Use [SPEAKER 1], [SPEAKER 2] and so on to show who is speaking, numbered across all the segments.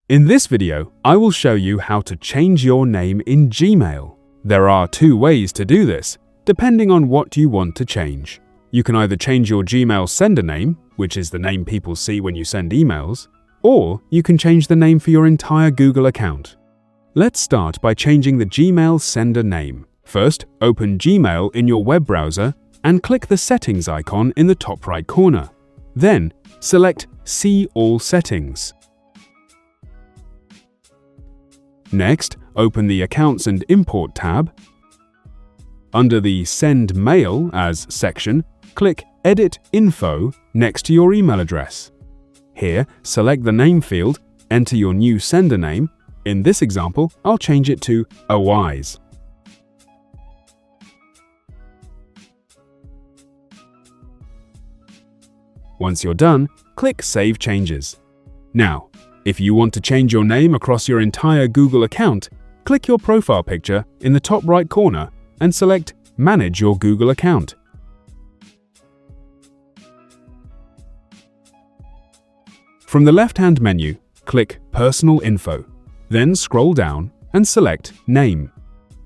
[SPEAKER 1] In this video, I will show you how to change your name in Gmail. There are two ways to do this, depending on what you want to change. You can either change your Gmail sender name, which is the name people see when you send emails, or you can change the name for your entire Google account. Let's start by changing the Gmail sender name. First, open Gmail in your web browser and click the settings icon in the top right corner. Then, select See All Settings. Next, open the Accounts and Import tab. Under the Send Mail As section, click Edit Info next to your email address. Here, select the name field, enter your new sender name. In this example, I'll change it to Awais. Once you're done, click Save Changes. Now, if you want to change your name across your entire Google account, click your profile picture in the top right corner and select Manage your Google account. From the left-hand menu, click Personal Info. Then scroll down and select Name.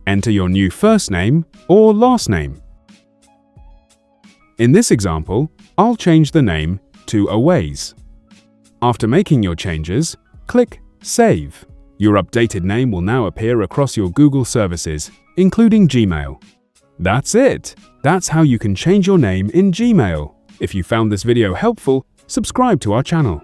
[SPEAKER 1] Enter your new first name or last name. In this example, I'll change the name to Awais. After making your changes, click Save. Your updated name will now appear across your Google services, including Gmail. That's it! That's how you can change your name in Gmail. If you found this video helpful, subscribe to our channel.